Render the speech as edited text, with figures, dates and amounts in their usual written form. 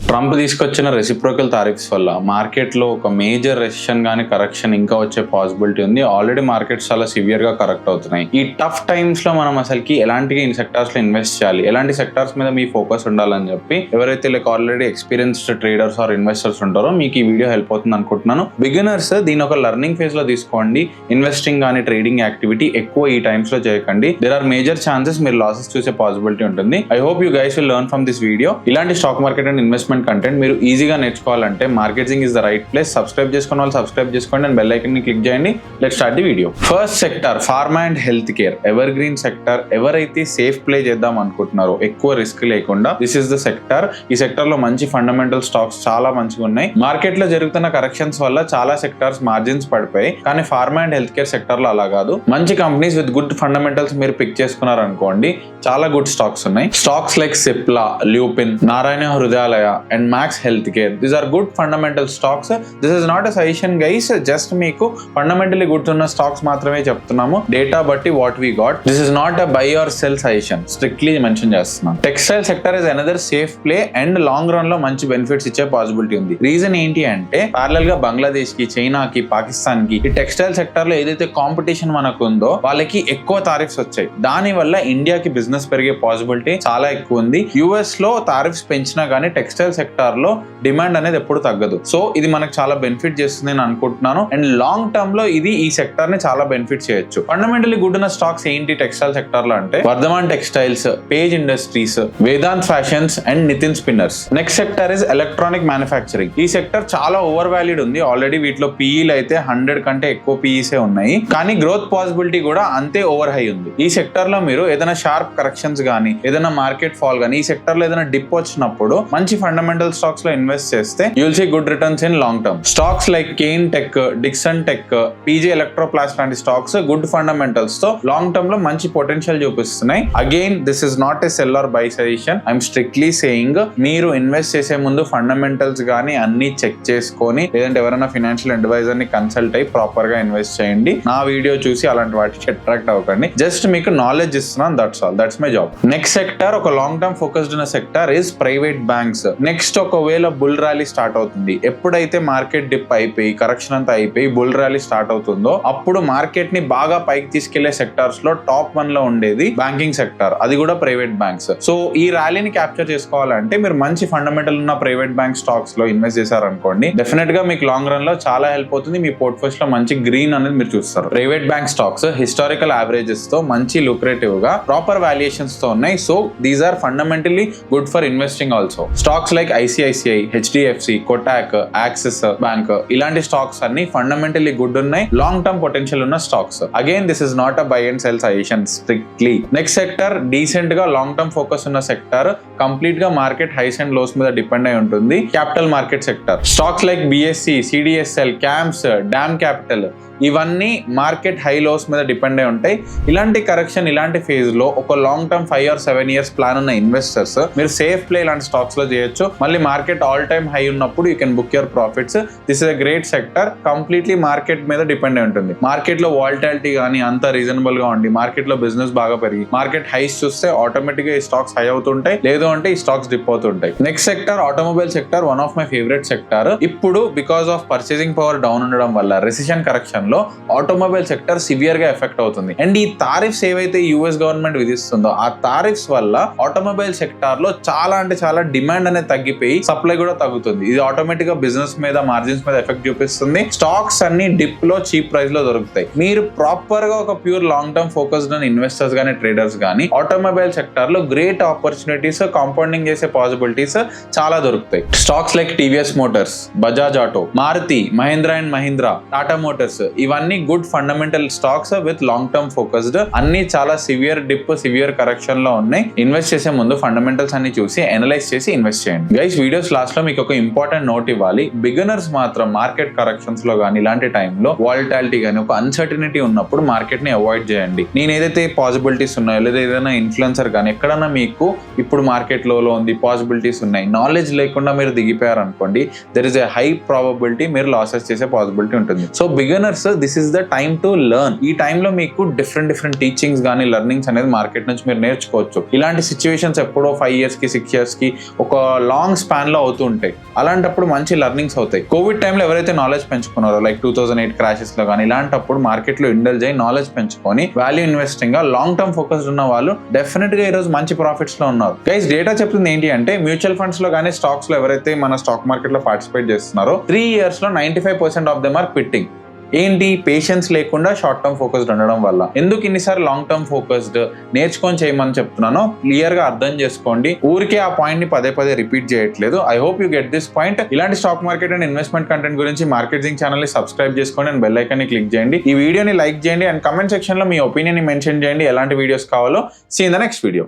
Trump తీసుకొచ్చిన reciprocal tariffs వల్ల మార్కెట్లో ఒక మేజర్ రెసిషన్ గానీ కరెక్షన్ ఇంకా వచ్చే పాసిబిలిటీ ఉంది. ఆల్రెడీ మార్కెట్స్ చాలా సివియర్ గా కరెక్ట్ అవుతున్నాయి. ఈ టఫ్ టైమ్స్ లో మనం అసలుకి ఎలాంటి సెక్టార్స్ లో ఇన్వెస్ట్ చేయాలి, ఎలాంటి సెక్టార్స్ మీద మీ ఫోకస్ ఉండాలని చెప్పి ఎవరైతే already experienced traders or investors ఉంటారో మీకు ఈ వీడియో హెల్ప్ అవుతుంది అనుకుంటున్నాను. బిగినర్స్ దీని ఒక లర్నింగ్ ఫేజ్ లో తీసుకోండి. ఇన్వెస్టింగ్ కానీ ట్రేడింగ్ యాక్టివిటీ ఎక్కువ ఈ టైమ్స్ లో చేయకండి. దేర్ ఆర్ మేజర్ ఛాన్సెస్ మీరు లాసెస్ చూసే పాసిబిలిటీ ఉంటుంది. I hope you guys will learn from this video. ఇలాంటి stock market and investment content మీరు ఈజీగా నేర్చుకోవాలంటే marketing is the right place. Subscribe చేసుకున్న వాళ్ళు సబ్స్క్రైబ్ చేసుకోండి అండ్ బెల్ ఐకాన్ ని క్లిక్ చేయండి. Let's start the video. First sector pharma and health care, evergreen sector. ఎవరైతే సేఫ్ ప్లే చేద్దాం అనుకుంటున్నారో ఎక్కువ రిస్క్ లేకుండా, దిస్ ఇస్ ద సెక్టర్. ఈ సెక్టర్ లో మంచి ఫండమెంటల్ స్టాక్స్ చాలా మంచిగా ఉన్నాయి. మార్కెట్ లో జరుగుతున్న కరెక్షన్స్ వల్ల చాలా సెక్టార్స్ మార్జిన్స్ పడిపోయి, కానీ pharma and health care sector లో అలా కాదు. మంచి కంపెనీస్ విత్ గుడ్ ఫండమెంటల్స్ మీరు పిక్ చేసుకున్నారు అనుకోండి, చాలా గుడ్ స్టాక్స్ ఉన్నాయి. Stocks like Cipla, Lupin, Narayana Hrudayalaya and Max health care, these are good fundamental stocks. This is not a suggestion guys, just మీకు ఫండమెంటలీ గుడ్ ఉన్న స్టాక్స్ మాత్రమే చెప్తున్నాము. డేటా బట్టి what we got. This is not a buy or sell suggestion, strictly mention చేస్తున్నాను. Textile sector is another safe play and long run లో మంచి benefits ఇచ్చే possibility ఉంది. రీజన్ ఏంటి అంటే ప్యారలల్ గా బంగ్లాదేశ్ కి, చైనాకి, పాకిస్తాన్ కి ఈ టెక్స్టైల్ సెక్టర్ లో ఏదైతే కాంపిటీషన్ మనకు ఉందో వాళ్ళకి ఎక్కువ టారిఫ్స్ వచ్చాయి. దాని వల్ల ఇండియాకి బిజినెస్ పెరిగే పాసిబిలిటీ చాలా ఎక్కువ ఉంది. యుఎస్ లో టారిఫ్స్ పెంచినా గానీ టెక్స్టైల్ సెక్టర్ లో డిమాండ్ అనేది ఎప్పుడు తగ్గదు. సో ఇది మనకు చాలా బెనిఫిట్ చేస్తుంది నేను అనుకుంటున్నాను. అండ్ లాంగ్ టర్మ్ లో ఇది ఈ సెక్టర్ ని చాలా బెనిఫిట్ చేయొచ్చు. ఫండమెంటలీ గుడ్ ఉన్న స్టాక్స్ ఏంటి టెక్స్టైల్ సెక్టర్ లో అంటే Vardhman textiles, Page industries, Vedant fashions and Nitin spinners. Next sector is electronic manufacturing. ఈ సెక్టర్ చాలా ఓవర్ వాల్యూడ్ ఉంది. ఆల్రెడీ వీటిలో పీఈలు అయితే 100 కంటే ఎక్కువ పీఈసే ఉన్నాయి, కానీ గ్రోత్ పాసిబిలిటీ కూడా అంతే ఓవర్ హై ఉంది. ఈ సెక్టర్ లో మీరు ఏదైనా షార్ప్ కరెక్షన్స్ గానీ, ఏదైనా మార్కెట్ ఫాల్ గానీ, ఈ సెక్టర్ లో ఏదైనా డిప్ వచ్చినప్పుడు మంచి ఫండమెంటల్ స్టాక్స్ లో ఇన్వెస్ట్ చేస్తే you will see good returns in long term. Stocks like Kaynes tech, Dixon tech, PJ electroplast లాంటి స్టాక్స్ గుడ్ ఫండమెంటల్స్ తో లాంగ్ టర్మ్ లో మంచి పొటెన్షియల్ చూపిస్తున్నాయి. Again this is not a sell or buy suggestion, I'm strictly saying మీరు invest చేసే ముందు fundamentals గానీ అన్ని చెక్ చేసుకొని, లేదంటే ఎవరైనా ఫైనాన్షియల్ అడ్వైజర్ ని కన్సల్ట్ అయ్యి ప్రాపర్ గా ఇన్వెస్ట్ చేయండి. నా వీడియో చూసి అలాంటి వాటికి అట్రాక్ట్ అవ్వకండి. జస్ట్ మీకు నాలెడ్జ్ ఇస్తున్నాను, that's all. That's my job. Next sector ఒక లాంగ్ టర్మ్ ఫోకస్డ్ ఉన్న sector is private banks. Next ఒకవేళ బుల్ ర్యాలీ స్టార్ట్ అవుతుంది, ఎప్పుడైతే మార్కెట్ డిప్ అయిపోయి కరెక్షన్ అంతా అయిపోయి బుల్ ర్యాలీ స్టార్ట్ అవుతుందో అప్పుడు మార్కెట్ ని బాగా పైకి తీసుకెళ్లే సెక్టార్స్ లో టాప్ 1 లో ఉండేది బ్యాంకింగ్ సెక్టర్, అది కూడా ప్రైవేట్ బ్యాంక్స్. సో ఈ ర్యాలీని క్యాప్చర్ చేసుకోవాలంటే మీరు మంచి ఫండమెంటల్ ఉన్న ప్రైవేట్ బ్యాంక్ స్టాక్స్ లో ఇన్వెస్ట్ చేశారనుకోండి, డెఫినెట్ గా మీకు లాంగ్ రన్ లో చాలా హెల్ప్ అవుతుంది. మీ పోర్ట్ఫోలియోస్ లో మంచి గ్రీన్ అనేది మీరు చూస్తారు. Private bank stocks historical averages తో మంచి లుక్రేటివ్ గా ప్రాపర్ వాల్యుయేషన్స్ తో ఉన్నాయి. So these are fundamentally good for investing also. Stocks like ICICI, HDFC, Kotak, Axis bank ఇలాంటి స్టాక్స్ అన్ని ఫండమెంటలీ గుడ్ ఉన్నాయి, లాంగ్ టర్మ్ పొటెన్షియల్ ఉన్న stocks. Again this is not a buy and sell suggestion strictly. Next sector decent గా long term focus ఉన్న sector, complete గా market highs and lows మీద depend అయి ఉంటుంది. Capital market sector. Stocks like BSE, CDSL, CAMS, DAM capital ఇవన్నీ market high lows మీద depend అయి ఉంటాయి. ఇలాంటి కరెక్షన్, ఇలాంటి ఫేజ్ లో ఒక long term 5 or 7 years plan ఉన్న ఇన్వెస్టర్స్ మీరు సేఫ్ ప్లే ఇలాంటి స్టాక్స్ లో చేయొచ్చు. మళ్ళీ మార్కెట్ ఆల్ టైమ్ హై ఉన్నప్పుడు you can book your profits. This is a great sector. Completely market మీద డిపెండ్ అయి ఉంటుంది. మార్కెట్ లో వాలటాలిటీ కానీ అంత రీజనబుల్ గా ఉండి మార్కెట్ లో బిజినెస్ బాగా పెరిగి మార్కెట్ హైస్ చూస్తే ఆటోమేటిక్ గా ఈ స్టాక్స్ హై అవుతుంటాయి, లేదు అంటే ఈ స్టాక్స్ డిప్ అవుతుంటాయి. Next sector automobile sector, one of my favourite sector. ఇప్పుడు because of purchasing power down ఉండడం వల్ల రెసిషన్ కరెక్షన్ లో ఆటోమొబైల్ సెక్టర్ సివియర్ గా ఎఫెక్ట్ అవుతుంది. అండ్ ఈ టారిఫ్స్ ఏవైతే యుఎస్ గవర్నమెంట్ విధిస్తుందో ఆ టారిఫ్స్ వల్ల ఆటోమొబైల్ సెక్టర్ లో చాలా అంటే చాలా డిమాండ్ అనేది తగ్గిపోయి సప్లై కూడా తగ్గుతుంది. ఇది ఆటోమేటిక్ గా బిజినెస్ మీద, మార్జిన్స్ మీద ఎఫెక్ట్ చూపిస్తుంది. స్టాక్స్ అన్ని డిప్ లో చీప్ ప్రైస్ లో దొరుకుతాయి. మీరు ప్రాపర్ గా ఒక ప్యూర్ లాంగ్ టర్మ్ ఫోకస్డ్ అని ఇన్వెస్టర్స్ గానీ ట్రేడర్స్ గానీ ఆటోమొబైల్ సెక్టర్ లో గ్రేట్ ఆపర్చునిటీస్, కాంపౌండింగ్ చేసే పాసిబిలిటీస్ చాలా దొరుకుతాయి. Stocks like TVS Motors, Bajaj auto, Maruti, Mahindra and Mahindra, Tata Motors ఇవన్నీ good fundamental stocks with long term focused. అన్ని చాలా సివియర్ డిప్, సివియర్ కరెక్షన్ లో ఉన్నాయి. ఇన్వెస్ట్ చేసే ముందు ఫండమెంటల్స్ అన్ని చూసి అనలైజ్ చేసి ఇన్వెస్ట్ చేయండి. గైస్ వీడియోస్ లాస్ట్ లో మీకు ఒక ఇంపార్టెంట్ నోట్ ఇవ్వాలి. బిగినర్స్ మాత్రం మార్కెట్ కరెక్షన్స్ లో కానీ ఇలాంటి టైంలో వాలటాలిటీ కానీ ఒక అన్సర్టనిటీ ఉన్నప్పుడు మార్కెట్ ని అవాయిడ్ చేయండి. నేను ఏదైతే పాసిబిలిటీస్ ఉన్నాయో లేదా ఏదైనా ఇన్ఫ్లుయెన్సర్ కానీ ఎక్కడన్నా మీకు ఇప్పుడు మార్కెట్ లో ఉంది పాసిబిలిటీస్ ఉన్నాయి, నాలెడ్జ్ లేకుండా మీరు దిగిపోయారు అనుకోండి, there is a high probability మీరు లాసెస్ చేసే పాసిబిలిటీ ఉంటుంది. So beginners this is the time to learn. ఈ టైంలో మీకు డిఫరెంట్ టీచింగ్స్ కానీ లెర్నింగ్స్ అనేది మార్కెట్ నుంచి మీరు నేర్చుకోవచ్చు. ఇలాంటి సిచ్యువేషన్స్ ఎప్పుడో 5 years కి 6 years కి ఒక లాంగ్ స్పాన్ లో అవుతూ ఉంటాయి. అలాంటప్పుడు మంచి లెర్నింగ్స్ అవుతాయి. కోవిడ్ టైంలో ఎవరైతే నాలెడ్జ్ పెంచుకున్నారో లైక్ 2008 క్రాషెస్ లో కానీ ఇలాంటప్పుడు మార్కెట్ లో ఇండల్జ్ అయ్యి నాలెడ్జ్ పెంచుకొని వాల్యూ ఇన్వెస్టింగ్ గా లాంగ్ టర్మ్ ఫోకస్డ్ ఉన్న వాళ్ళు డెఫినెట్ గా ఈ రోజు మంచి ప్రాఫిట్స్ లో ఉన్నారు. గైస్ డేటా చెప్తుంది ఏంటి అంటే మ్యూచువల్ ఫండ్స్ లో కానీ స్టాక్స్ లో ఎవరైతే మన స్టాక్ మార్కెట్ లో పార్టిసిపేట్ చేస్తున్నారో 3 years లో 95% ఆఫ్ దెమ్ ఆర్ క్విట్టింగ్. ఏంటి పేషెన్స్ లేకుండా షార్ట్ టర్మ్ ఫోకస్డ్ ఉండడం వల్ల. ఎందుకు ఇన్నిసార్లు లాంగ్ టర్మ్ ఫోకస్డ్ నేర్చుకొని చేయమని చెప్తున్నానో క్లియర్ గా అర్థం చేసుకోండి. ఊరికే ఆ పాయింట్ ని పదే పదే రిపీట్ చేయట్లేదు. I hope you get this point. ఇలాంటి stock market and investment content గురించి మార్కెటింగ్ ఛానల్ ని సబ్స్క్రైబ్ చేసుకోండి అండ్ బెల్ ఐకాన్ ని క్లిక్ చేయండి. ఈ వీడియోని లైక్ చేయండి అండ్ కమెంట్ సెక్షన్ లో మీ ఒపీనియన్ ని మెన్షన్ చేయండి. ఎలాంటి వీడియోస్ కావాలో. See in the next video.